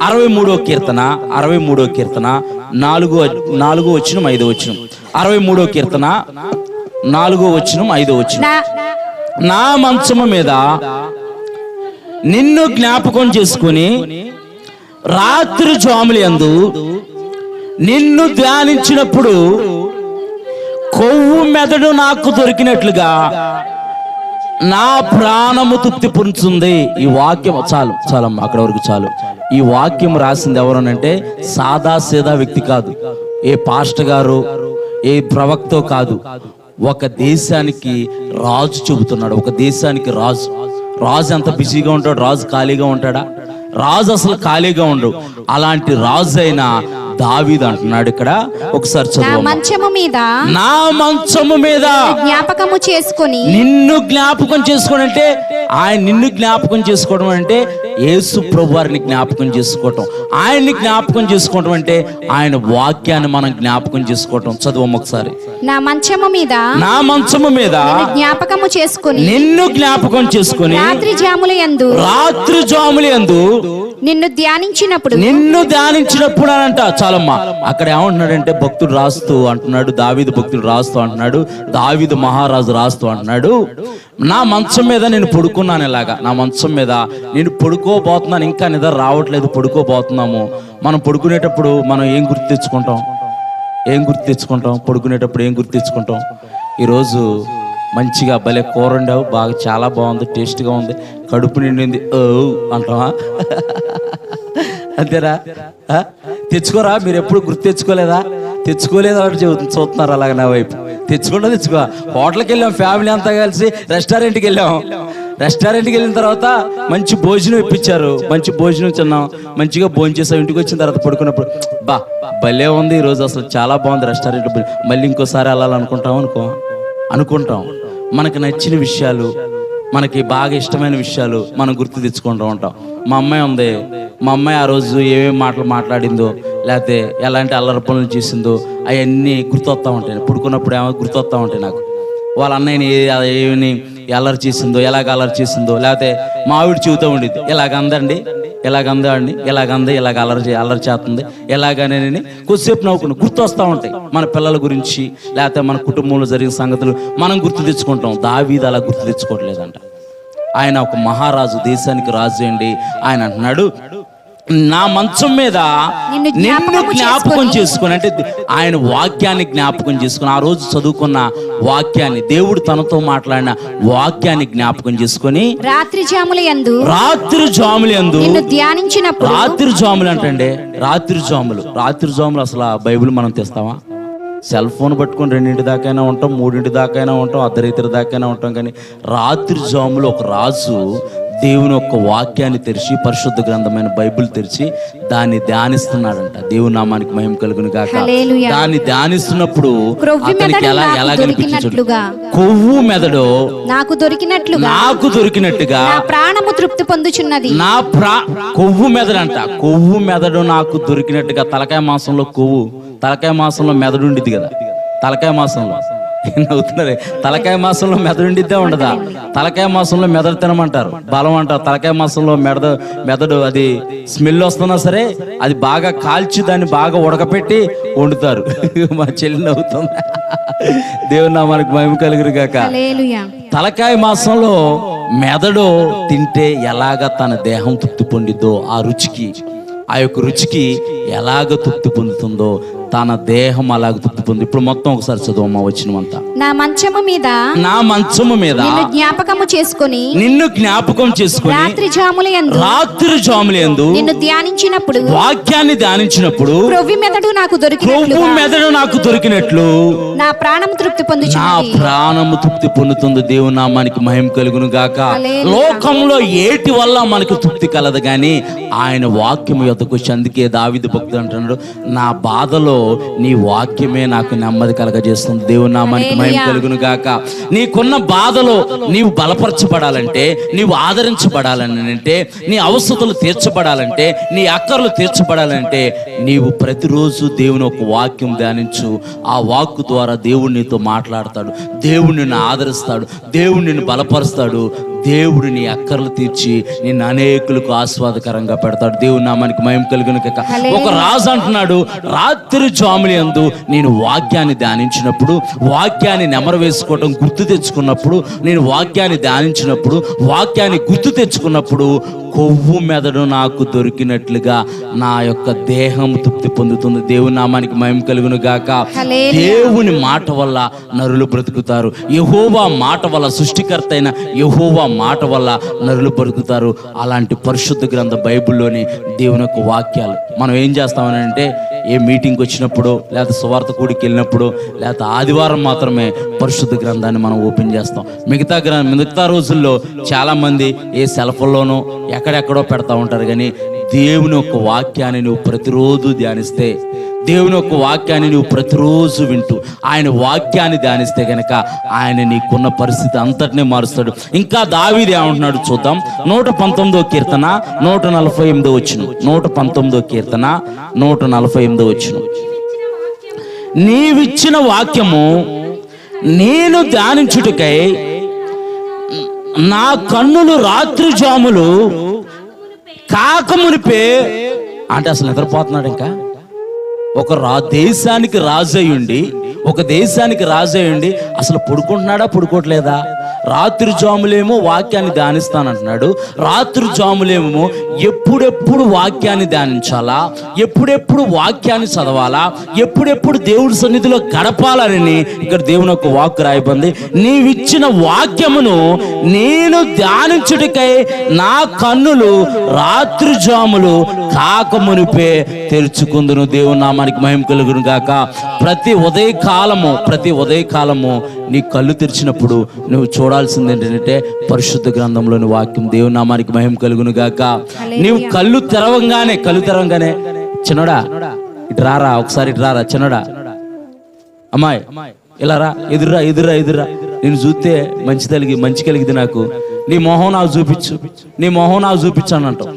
63వ కీర్తన 4వ వచనం 5వ వచనం. 63వ కీర్తన 4వ వచనం 5వ వచనం. నా మంచము మీద నిన్ను జ్ఞాపకం చేసుకుని రాత్రి జాములందు నిన్ను ధ్యానించినప్పుడు కొవ్వు మెదడు నాకు దొరికినట్లుగా నా ప్రాణము తృప్తి పొందుతుంది. ఈ వాక్యం చాలమ్మా, అక్కడ వరకు చాలు. ఈ వాక్యం రాసింది ఎవరనంటే సాదా సీదా వ్యక్తి కాదు, ఏ పాస్టర్ గారు, ఏ ప్రవక్తో కాదు. ఒక దేశానికి రాజు చెబుతున్నాడు. ఒక దేశానికి రాజు. రాజు ఎంత బిజీగా ఉంటాడు? రాజు ఖాళీగా ఉంటాడా? రాజు అసలు ఖాళీగా ఉండడు. అలాంటి రాజు అయిన దావీదు అంటున్నాడు ఇక్కడ, ఒకసారి చదువు. నా మంచము మీద జ్ఞాపకము చేసుకొని నిన్ను జ్ఞాపకం చేసుకోవడం అంటే ఆయన నిన్ను జ్ఞాపకం చేసుకోవడం అంటే యేసు ప్రభు వారిని జ్ఞాపకం చేసుకోవటం. ఆయన్ని జ్ఞాపకం చేసుకోవటం అంటే ఆయన వాక్యాన్ని మనం జ్ఞాపకం చేసుకోవటం. చదువు ఒకసారి. నా మంచము మీద జ్ఞాపకము చేసుకొని నిన్ను జ్ఞాపకం చేసుకొని రాత్రి జాములందు నిన్ను ధ్యానించినప్పుడు అంట. చాలమ్మా, అక్కడ ఏమంటున్నాడంటే భక్తుడు రాస్తూ అంటున్నాడు, దావీదు భక్తుడు రాస్తూ అంటున్నాడు, దావీదు మహారాజు రాస్తూ అంటున్నాడు, నా మంచం మీద నేను పడుకున్నాను. ఇలాగా నా మంచం మీద నేను పడుకోబోతున్నాను. ఇంకా నిద్ర రావట్లేదు, పడుకోబోతున్నాము. మనం పడుకునేటప్పుడు మనం ఏం గుర్తు తెచ్చుకుంటాం? పడుకునేటప్పుడు ఏం గుర్తు తెచ్చుకుంటాం? ఈరోజు మంచిగా భలే కూర వండావు, బాగా చాలా బాగుంది, టేస్ట్గా ఉంది, కడుపు నిండింది ఓ అంటావా? అంతేరా? తెచ్చుకోరా? మీరు ఎప్పుడు గుర్తు తెచ్చుకోలేదా అంటే చూస్తున్నారు అలాగ నా వైపు. తెచ్చుకో. హోటల్కి వెళ్ళాం, ఫ్యామిలీ అంతా కలిసి రెస్టారెంట్కి వెళ్ళిన తర్వాత మంచి భోజనం ఇప్పించారు. మంచి భోజనం తిన్నాం, మంచిగా భోజనం చేసాం. ఇంటికి వచ్చిన తర్వాత పడుకున్నప్పుడు భలే ఉంది ఈరోజు, అసలు చాలా బాగుంది రెస్టారెంట్, మళ్ళీ ఇంకోసారి అనుకుంటాం. మనకు నచ్చిన విషయాలు, మనకి బాగా ఇష్టమైన విషయాలు మనం గుర్తు తెచ్చుకుంటూ ఉంటాం. మా అమ్మాయి ఆ రోజు ఏమేమి మాటలు మాట్లాడిందో, లేకపోతే ఎలాంటి అల్లరి పనులు చేసిందో అవన్నీ గుర్తొస్తూ ఉంటాయి. పడుకున్నప్పుడు ఏమో గుర్తొస్తూ ఉంటాయి నాకు. వాళ్ళ అన్నయ్యని ఏమని అల్లరి చేసిందో, ఎలాగ అల్లరి చేసిందో, లేకపోతే మా ఆవిడ చెబుతూ ఉండేది, ఇలాగందండి, ఇలాగ అల్లరి చేస్తుంది, ఎలాగనే కొద్దిసేపు నవ్వుకుని గుర్తొస్తూ ఉంటాయి మన పిల్లల గురించి, లేకపోతే మన కుటుంబంలో జరిగిన సంగతులు మనం గుర్తు తెచ్చుకుంటాం. దావీదు అలా గుర్తు తెచ్చుకోవట్లేదంట. ఆయన ఒక మహారాజు, దేశానికి రాజు అండి. ఆయన అంటున్నాడు, నా మంచం మీద నిన్ను జ్ఞాపకం చేసుకుని, అంటే ఆయన వాక్యాన్ని జ్ఞాపకం చేసుకుని, ఆ రోజు చదువుకున్న వాక్యాన్ని, దేవుడు తనతో మాట్లాడిన వాక్యాన్ని జ్ఞాపకం చేసుకొని రాత్రి జాములందు ధ్యానించినప్పుడు. రాత్రి జాములు అంటండి, రాత్రి జాములు అసలు ఆ బైబిల్ మనం తెస్తావా? సెల్ ఫోన్ పట్టుకొని 2 దాకైనా ఉంటాం, 3 దాకైనా ఉంటాం, అర్ధరాత్రి దాకైనా ఉంటాం. కానీ రాత్రి జాములు ఒక రాజు దేవుని యొక్క వాక్యాన్ని తెరిచి, పరిశుద్ధ గ్రంథమైన బైబిల్ తెరిచి దాన్ని ధ్యానిస్తున్నాడంట. దేవుని నామానికి మహిమ కలుగును గాక. దాన్ని ధ్యానిస్తున్నప్పుడు అతనికి ఎలా కనిపించదు? కొవ్వు మెదడు నాకు దొరికినట్టుగా ప్రాణము తృప్తి పొందుచున్నది. కొవ్వు మెదడంట. కొవ్వు మెదడు నాకు దొరికినట్టుగా. తలకాయ మాసంలో మెదడు ఉండిద్ది కదా. తలకాయ మాసంలో మెదడుండిద్దే ఉండదా? తలకాయ మాసంలో మెదడు తినమంటారు, బలం అంటారు. తలకాయ మాసంలో మెదడు అది స్మెల్ వస్తున్నా సరే అది బాగా కాల్చి దాన్ని బాగా ఉడకపెట్టి వండుతారు. మా చెల్లి నవ్వుతుంది. దేవుని నామానికి మహిమ కలుగును గాక. తలకాయ మాసంలో మెదడు తింటే ఎలాగ తన దేహం తృప్తి పొందిద్దో, ఆ యొక్క రుచికి ఎలాగ తృప్తి పొందుతుందో తన దేహం అలాగ తృప్తి పొంది. ఇప్పుడు మొత్తం ఒకసారి చదువమ్మా వచ్చినమంతా. నా మంచము మీద నిన్ను జ్ఞాపకం చేసుకొని రాత్రి జాములందు నిన్ను ధ్యానించినప్పుడు, వాక్యాన్ని ధ్యానించినప్పుడు క్రొవ్వు మెదడు నాకు దొరికినట్లు నా ప్రాణము తృప్తి పొందుతుంది. దేవుని నామానికి మహిమ కలుగును గాక. లోకంలో ఏటి వల్ల మనకు తృప్తి కలదు కానీ ఆయన వాక్యం యొద్దకు వచ్చి, అందుకే దావీదు భక్తుడు అంటున్నాడు, నా బాధలో నీ వాక్యమే నాకు నెమ్మది కలగజేస్తుంది. దేవుని నామానికి మహిమ కలుగును గాక. నీకున్న బాధలో నీవు బలపరచబడాలంటే, నీవు ఆదరించబడాలంటే, నీ అవసరతలు తీర్చబడాలంటే, నీ అక్కర్లు తీర్చబడాలంటే నీవు ప్రతిరోజు దేవుని ఒక వాక్యం ధ్యానించు. ఆ వాక్కు ద్వారా దేవుడు నీతో మాట్లాడతాడు, దేవుడు నిన్ను ఆదరిస్తాడు, దేవుడు నిన్ను బలపరుస్తాడు, దేవుడు నీ అక్కర్లు తీర్చి నిన్ను అనేకులకు ఆస్వాదకరంగా పెడతాడు. దేవుని నామానికి మహిమ కలుగును గాక. ఒక రాజు అంటున్నాడు, రాత్రి జాముల యందు నేను వాక్యాన్ని ధ్యానించినప్పుడు, వాక్యాన్ని నెమరు వేసుకోవటం గుర్తు తెచ్చుకున్నప్పుడు, నేను వాక్యాన్ని ధ్యానించినప్పుడు, వాక్యాన్ని గుర్తు తెచ్చుకున్నప్పుడు కొవ్వు మెదడు నాకు దొరికినట్లుగా నా యొక్క దేహం తృప్తి పొందుతుంది. దేవుని నామానికి మహిమ కలుగును గాక. దేవుని మాట వల్ల నరులు బ్రతుకుతారు. యెహోవా మాట వల్ల, సృష్టికర్త అయిన యెహోవా మాట వల్ల నరులు బ్రతుకుతారు. అలాంటి పరిశుద్ధ గ్రంథ బైబిల్లోని దేవుని యొక్క వాక్యాలు మనం ఏం చేస్తామని అంటే, ఏ మీటింగ్కి వచ్చినప్పుడు, లేదా సువార్త కూడికి వెళ్ళినప్పుడు, లేదా ఆదివారం మాత్రమే పరిశుద్ధ గ్రంథాన్ని మనం ఓపెన్ చేస్తాం. మిగతా రోజుల్లో చాలామంది ఏ సెల్ఫోన్లోనో ఎక్కడెక్కడో పెడతా ఉంటారు. కానీ దేవుని యొక్క వాక్యాన్ని నువ్వు ప్రతిరోజు ధ్యానిస్తే, దేవుని యొక్క వాక్యాన్ని నువ్వు ప్రతిరోజు వింటూ ఆయన వాక్యాన్ని ధ్యానిస్తే గనక ఆయన నీకున్న పరిస్థితి అంతటినీ మారుస్తాడు. ఇంకా దావీదు ఏమంటున్నాడు చూద్దాం. 119వ కీర్తన 148వ వచనం. 119వ కీర్తన 148వ వచనం. నీవిచ్చిన వాక్యము నేను ధ్యానించుటకై నా కన్నులు రాత్రి జాములు కాకమునిపే, అంటే అసలు నిద్రపోతున్నాడు. ఇంకా ఒక దేశానికి రాజయ్యుండి, ఒక దేశానికి రాజయ్యుండి అసలు పడుకుంటున్నాడా పడుకోవట్లేదా? రాత్రి జాములేమో వాక్యాన్ని ధ్యానిస్తానంటున్నాడు. రాత్రి జాములేమో ఎప్పుడెప్పుడు వాక్యాన్ని ధ్యానించాలా, ఎప్పుడెప్పుడు వాక్యాన్ని చదవాలా, ఎప్పుడెప్పుడు దేవుడి సన్నిధిలో గడపాలని ఇక్కడ దేవుని యొక్క వాక్కు రాయబడింది. నీవిచ్చిన వాక్యమును నేను ధ్యానించుటకై నా కన్నులు రాత్రి జాములు కాకమునిపే తెరుచుకుందును. దేవుని నామానికి మహిమ కలుగును గాక. ప్రతి ఉదయకాలము నీ కళ్ళు తెరిచినప్పుడు నువ్వు చూడాల్సింది ఏంటంటే పరిశుద్ధ గ్రంథంలోని వాక్యం. దేవుని నామానికి మహిమ కలుగును గాక. నీవు కళ్ళు తెరవంగానే చిన్నడా ఇటు రారా, ఒకసారి ఇటు రారా, చిన్నడా అమ్మాయి ఇలా రా, ఎదుర్రా నేను చూస్తే మంచి కలిగింది నాకు, నీ మొహం నాకు చూపించు అని అంటావు.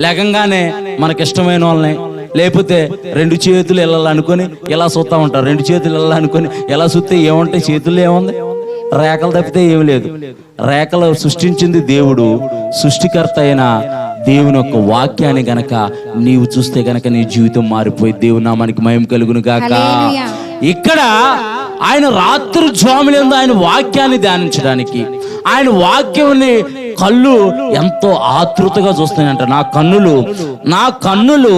లేకంగానే మనకిష్టమైన వాళ్ళని, లేకపోతే రెండు చేతులు వెళ్ళాలనుకొని ఎలా చూస్తూ ఉంటారు. రెండు చేతులు వెళ్ళాలనుకొని ఎలా చూస్తే ఏముంటాయి? చేతుల్లో ఏముంది? రేఖలు తప్పితే ఏమి లేదు. రేఖలు సృష్టించింది దేవుడు, సృష్టికర్త అయిన దేవుని యొక్క వాక్యాన్ని గనక నీవు చూస్తే గనక నీ జీవితం మారిపోయి. దేవుని నామానికి మహిమ కలుగును గాక. ఇక్కడ ఆయన రాత్రి జాములందు ఆయన వాక్యాన్ని ధ్యానించడానికి, ఆయన వాక్యాన్ని కళ్ళు ఎంతో ఆతృతగా చూస్తాయంట. నా కన్నులు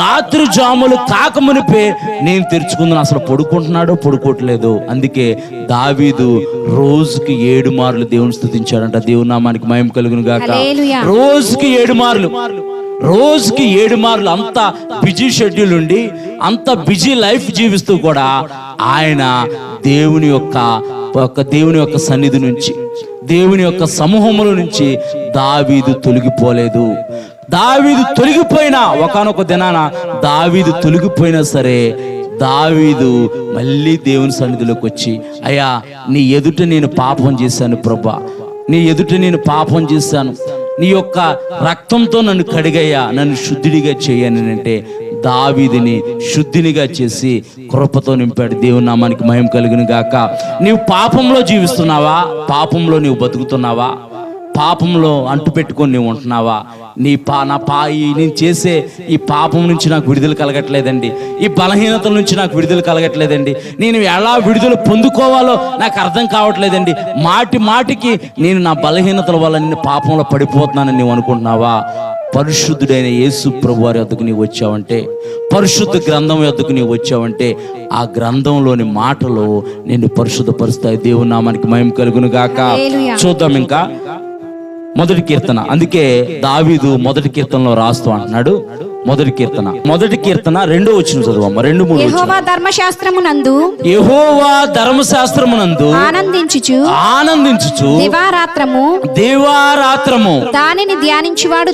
రాత్రి జాములు కాకమునిపే నేను తెరుచుకుందును. అసలు పడుకోవట్లేదు. అందుకే దావీదు రోజుకి 7 మార్లు దేవుని స్తుతించాడంట. దేవుని నామానికి మహిమ కలుగును గాక. రోజుకి 7 మార్లు అంత బిజీ షెడ్యూల్ ఉండి, అంత బిజీ లైఫ్ జీవిస్తూ కూడా ఆయన దేవుని యొక్క సన్నిధి నుంచి, దేవుని యొక్క సమూహముల నుంచి దావీదు తొలగిపోలేదు. దావీదు తొలగిపోయినా, ఒకానొక దినాన దావీదు తొలగిపోయినా సరే, దావీదు మళ్ళీ దేవుని సన్నిధిలోకి వచ్చి, అయ్యా నీ ఎదుట నేను పాపం చేశాను ప్రభా, నీ ఎదుట నేను పాపం చేశాను, నీ యొక్క రక్తంతో నన్ను కడిగయ్యా, నన్ను శుద్ధిడిగా చేయని అంటే దావీదుని శుద్ధినిగా చేసి కృపతో నింపాడు. దేవుని నామానికి మహిమ కలుగును గాక. నీవు పాపంలో జీవిస్తున్నావా? పాపంలో నీవు బతుకుతున్నావా? పాపంలో అంటు పెట్టుకొని నువ్వు ఉంటున్నావా? నేను చేసే ఈ పాపం నుంచి నాకు విడుదల కలగట్లేదండి, ఈ బలహీనతల నుంచి నాకు విడుదల కలగట్లేదండి, నేను ఎలా విడుదల పొందుకోవాలో నాకు అర్థం కావట్లేదండి, మాటికి నేను నా బలహీనతల వల్ల నేను పాపంలో పడిపోతున్నానని నువ్వు అనుకుంటున్నావా? పరిశుద్ధుడైన యేసు ప్రభువారి వద్దకు నీవు వచ్చావంటే, పరిశుద్ధ గ్రంథం వద్దకు నీవు వచ్చావంటే, ఆ గ్రంథంలోని మాటలు నిన్ను పరిశుద్ధపరుస్తాయి. దేవుని నామానికి మహిమ కలుగును గాక. చూద్దాం ఇంకా మొదటి కీర్తన. అందుకే దావీదు మొదటి కీర్తనలో రాస్తూ అంటున్నాడు. మొదటి కీర్తన 2వ వచనం చదువమ్మ. 2-3 యెహోవా ధర్మశాస్త్రమునందు ఆనందించుచు దివారాత్రము దానిని ధ్యానించువాడు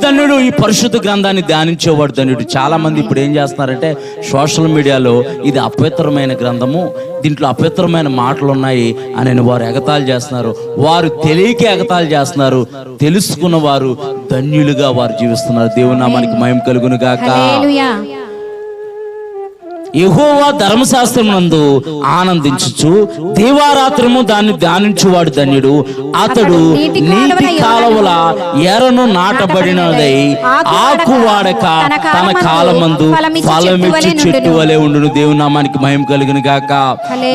ధన్యుడు. ఈ పరిశుద్ధ గ్రంథాన్ని ధ్యానించేవాడు ధన్యుడు. చాలా మంది ఇప్పుడు ఏం చేస్తున్నారంటే సోషల్ మీడియాలో ఇది అపవిత్రమైన గ్రంథము, దీంట్లో అపవిత్రమైన మాటలు ఉన్నాయి అని వారు ఎగతాళి చేస్తున్నారు. వారు తెలియక ఎగతాళి చేస్తున్నారు. తెలుసుకున్న వారు ధన్యులుగా వారు జీవిస్తున్నారు. దేవుని నామానికి మహిమ కలుగును గాక. యెహోవా ధర్మశాస్త్రమునందు ఆనందించుచు దీవారాత్రము దాన్ని ధ్యానించువాడు ధన్యుడు. అతడు నీటి కాలవల ఎరను నాటబడినదై ఆకు వాడక తన కాలమందు ఫలమిచ్చు చెట్టు వలె ఉండును. దేవుని నామానికి మహిమ కలుగును గాక.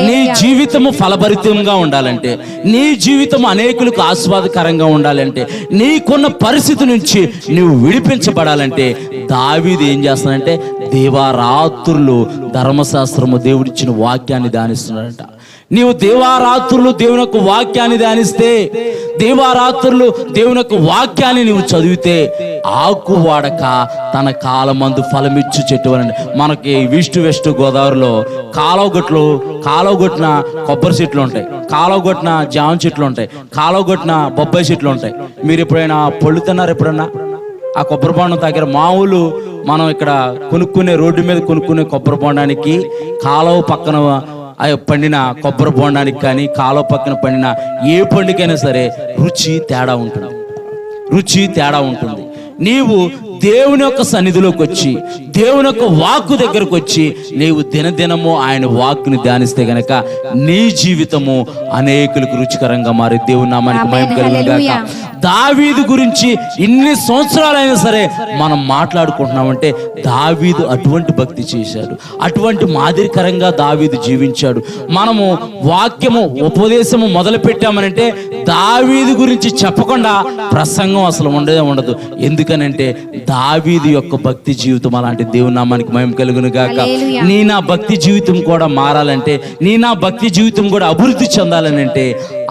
నీ జీవితము ఫలభరితంగా ఉండాలంటే, నీ జీవితం అనేకులకు ఆస్వాదకరంగా ఉండాలంటే, నీకున్న పరిస్థితి నుంచి నువ్వు విడిపించబడాలంటే దావీదు ఏం చేస్తానంటే దేవారాత్రులు ధర్మశాస్త్రము దేవుడిచ్చిన వాక్యాన్ని ధ్యానిస్తున్నాడంట. నీవు దేవారాత్రులు దేవుని యొక్క వాక్యాన్ని ధ్యానిస్తే, దేవారాత్రులు దేవుని యొక్క వాక్యాన్ని నువ్వు చదివితే ఆకు వాడక తన కాలమందు ఫలమిచ్చు చెట్టు అని. మనకి వెస్ట్ గోదావరిలో కాలువగొట్టిన కొబ్బరి చెట్లు ఉంటాయి, కాలువగొట్టిన జామ చెట్లు ఉంటాయి, కాలువగొట్టిన బొబ్బాయి చెట్లు ఉంటాయి. మీరు ఎప్పుడైనా పళ్ళు తిన్నారు? ఎప్పుడన్నా ఆ కొబ్బరి బొండం దగ్గర మామూలు మనం ఇక్కడ కొనుక్కునే రోడ్డు మీద కొనుక్కునే కొబ్బరి బొండానికి కాలువ పక్కన పండిన కొబ్బరి బొండానికి కానీ కాలువ పక్కన పండిన ఏ పండుకైనా సరే రుచి తేడా ఉంటుంది. నీవు దేవుని యొక్క సన్నిధిలోకి వచ్చి, దేవుని యొక్క వాక్కు దగ్గరకు వచ్చి నీవు దినదినము ఆయన వాక్కుని ధ్యానిస్తే గనక నీ జీవితము అనేకులకు రుచికరంగా మారి దేవుని నామానికి మహిమ కలుగును గాక. దావీదు గురించి ఇన్ని సంవత్సరాలైనా సరే మనం మాట్లాడుకుంటున్నామంటే దావీదు అటువంటి భక్తి చేశాడు, అటువంటి మాదిరికరంగా దావీదు జీవించాడు. మనము వాక్యము ఉపదేశము మొదలు పెట్టామనంటే దావీదు గురించి చెప్పకుండా ప్రసంగం అసలు ఉండదు. ఎందుకనంటే దావీదు యొక్క భక్తి జీవితం అలాంటి. దేవుని నామానికి మహిమ కలుగును గాక. నా భక్తి జీవితం కూడా మారాలంటే, నా భక్తి జీవితం కూడా అభివృద్ధి చెందాలని అంటే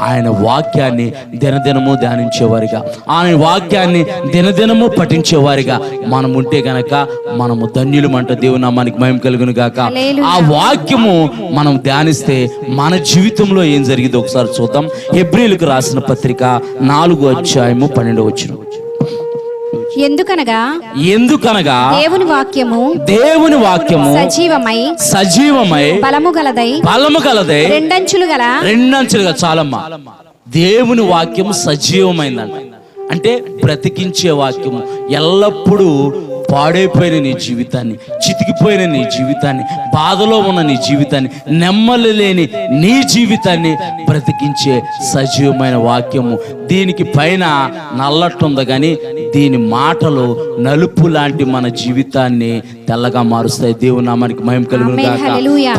ఆయన వాక్యాన్ని దినదినము ధ్యానించేవారిగా, ఆయన వాక్యాన్ని దినదినము పఠించేవారిగా మనం ఉంటే గనక మనము ధన్యులమంట. దేవుని నామానికి మహిమ కలుగును గాక. ఆ వాక్యము మనం ధ్యానిస్తే మన జీవితంలో ఏం జరిగిందో ఒకసారి చూద్దాం. హెబ్రీయులకు రాసిన పత్రిక 4:12. ఎందుకనగా దేవుని వాక్యము సజీవమై బలము గలదై రెండంచులు గల చాలమ్మా. దేవుని వాక్యము సజీవమైందంట. అంటే బ్రతికించే వాక్యము. ఎల్లప్పుడూ పాడైపోయిన నీ జీవితాన్ని, చితికిపోయిన నీ జీవితాన్ని, బాధలో ఉన్న నీ జీవితాన్ని, నెమ్మది లేని నీ జీవితాన్ని బ్రతికించే సజీవమైన వాక్యము. దీనికి పైన నల్లట్టుంది కానీ దీని మాటలు నలుపు లాంటి మన జీవితాన్ని తెల్లగా మారుస్తాయి. దేవుని నామానికి మహిమ కలుగును గాక.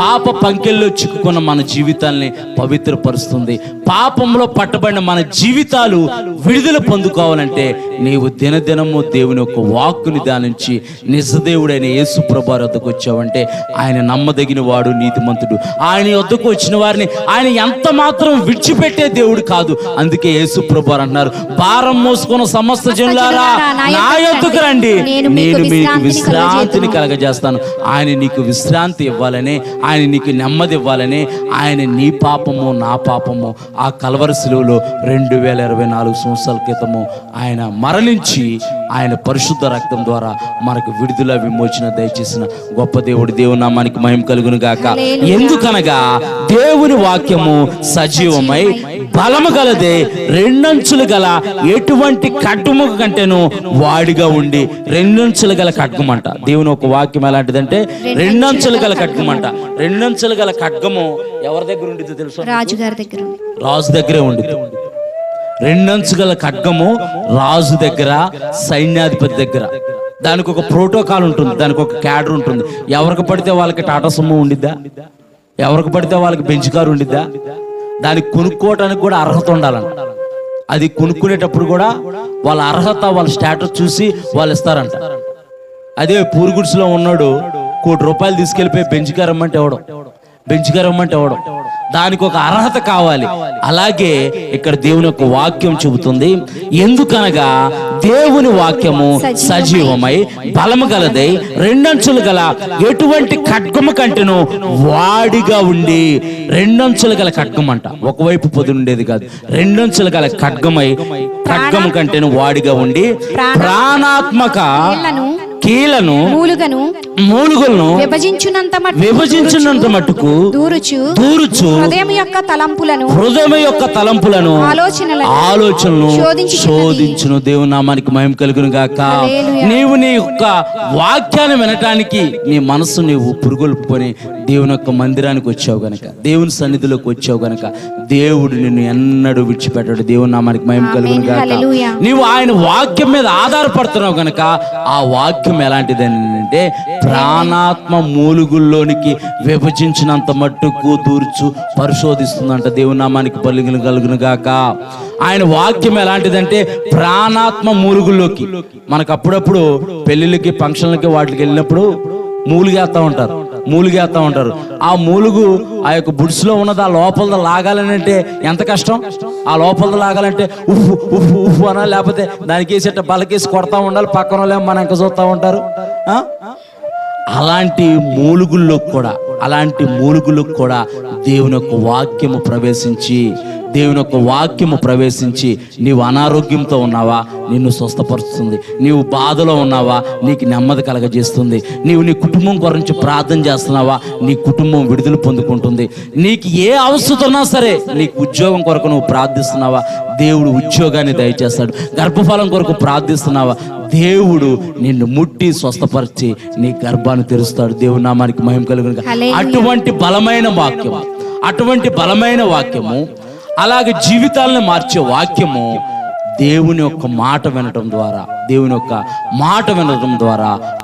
పాప పంకెల్లో చిక్కుకున్న మన జీవితాల్ని పవిత్రపరుస్తుంది. పాపంలో పట్టబడిన మన జీవితాలు విడుదల పొందుకోవాలంటే నీవు దినదినము దేవుని యొక్క వాక్కుని ధ్యానించి నిజదేవుడైన యేసు ప్రభువు వద్దకు వచ్చావంటే ఆయన నమ్మదగిన వాడు, నీతిమంతుడు. ఆయన వద్దకు వచ్చిన వారిని ఆయన ఎంత మాత్రం విడిచిపెట్టే దేవుడు కాదు. అందుకే యేసు ప్రభువు అంటున్నారు, భారం మోసుకున్న సమస్త జనులారా నా యొద్దకు రండి, నేను మీకు విశ్రాంతిని కలగజేస్తాను. ఆయన నీకు విశ్రాంతి ఇవ్వాలని, ఆయన నీకు నెమ్మది ఇవ్వాలని, ఆయన నీ పాపము నా పాపము ఆ కల్వరి శిలువలో 2024 సంవత్సరాల క్రితము ఆయన మరణించి ఆయన పరిశుద్ధ రక్తం ద్వారా మనకు విడుదల విమోచన దయచేసిన గొప్ప దేవుడు. దేవుని నామానికి మహిమ కలుగును గాక. ఎందుకనగా దేవుని వాక్యము సజీవమై బలము గలదే, రెండంచులు గల ఎటువంటి ఖడ్గము కంటేను వాడిగా ఉండి. రెండంచులు గల ఖడ్గం అంట. దేవుని ఒక వాక్యం ఎలాంటిదంటే రెండంచులు గల ఖడ్గం అంట. రెండంచులు గల ఖడ్గము ఎవరి దగ్గర ఉండిద్దో తెలుసు? రాజు దగ్గరే ఉండిద్ది. రెండంచు గల ఖడ్గము రాజు దగ్గర, సైన్యాధిపతి దగ్గర. దానికి ఒక ప్రోటోకాల్ ఉంటుంది, దానికి ఒక క్యాడర్ ఉంటుంది. ఎవరికి పడితే వాళ్ళకి టాటా సుమో ఉండిద్దా? ఎవరికి పడితే వాళ్ళకి బెంచ్ కారు ఉండిద్దా? దానికి కొనుక్కోవటానికి కూడా అర్హత ఉండాలంట. అది కొనుక్కునేటప్పుడు కూడా వాళ్ళ అర్హత, వాళ్ళ స్టేటస్ చూసి వాళ్ళు ఇస్తారంట. అదే పూరుగుడిసులో ఉన్నాడు ₹1 కోటి తీసుకెళ్ళిపోయి బెంచ్ కారు ఇమ్మంటే ఎవడం? దానికి ఒక అర్హత కావాలి. అలాగే ఇక్కడ దేవుని యొక్క వాక్యం చెబుతుంది, ఎందుకనగా దేవుని వాక్యము సజీవమై బలము గలదై రెండంచులు గల ఎటువంటి ఖడ్గము కంటేను వాడిగా ఉండి. రెండంచులు గల ఖడ్గం అంట. ఒకవైపు పొదుండేది కాదు, రెండంచులు గల ఖడ్గము కంటేను వాడిగా ఉండి ప్రాణాత్మక కీలను మూలుగులను విభజించునంత మట్టుకు దూరుచు హృదయం యొక్క తలంపులను ఆలోచనలను శోధించును. దేవుని నామానికి మహిమ కలుగును గాక. నీవు నీ యొక్క వాక్యాన్ని వినటానికి నీ మనసు నీవు పురుగొల్పుకొని దేవుని యొక్క మందిరానికి వచ్చావు గనక, దేవుని సన్నిధిలోకి వచ్చావు గనక దేవుడు నిన్ను ఎన్నడూ విడిచిపెట్టాడు. దేవుని నామానికి మహిమ కలుగును గాక. నీవు ఆయన వాక్యం మీద ఆధారపడుతున్నావు గనక ఆ వాక్యం ఎలాంటిదని అంటే ప్రాణాత్మ మూలుగుల్లోనికి విభజించినంత మట్టుకు దూర్చు పరిశోధిస్తుందంట. దేవుని నామానికి పలుగులు కలుగును గాక. ఆయన వాక్యం ఎలాంటిదంటే ప్రాణాత్మ మూలుగుల్లోకి, మనకు అప్పుడప్పుడు పెళ్లిళ్ళకి ఫంక్షన్లకి వాటికి వెళ్ళినప్పుడు మూలుగేస్తూ ఉంటారు. ఆ మూలుగు ఆ యొక్క బుడ్స్లో ఉన్నది ఆ లోపల లాగాలని అంటే ఎంత కష్టం. ఆ లోపల లాగాలంటే ఉఫ్ ఉఫ్ ఉఫ్ అనా, లేకపోతే దానికి వేసేట బలకేసి కొడతా ఉండాలి, పక్కన వాళ్ళేమో మన ఇంకా చూస్తూ ఉంటారు. అలాంటి మూలుగులకు కూడా దేవుని యొక్క వాక్యము ప్రవేశించి నీవు అనారోగ్యంతో ఉన్నావా, నిన్ను స్వస్థపరుస్తుంది. నీవు బాధలో ఉన్నావా, నీకు నెమ్మది కలగజేస్తుంది. నీవు నీ కుటుంబం గురించి ప్రార్థన చేస్తున్నావా, నీ కుటుంబం విడుదల పొందుకుంటుంది. నీకు ఏ అవసరం ఉన్నా సరే, నీకు ఉద్యోగం కొరకు నువ్వు ప్రార్థిస్తున్నావా, దేవుడు ఉద్యోగాన్ని దయచేస్తాడు. గర్భఫలం కొరకు ప్రార్థిస్తున్నావా, దేవుడు నిన్ను ముట్టి స్వస్థపరిచి నీ గర్భాన్ని తెరుస్తాడు. దేవుని నామానికి మహిమ కలుగును. అటువంటి బలమైన వాక్యము అలాగే జీవితాలను మార్చే వాక్యము దేవుని యొక్క మాట వినటం ద్వారా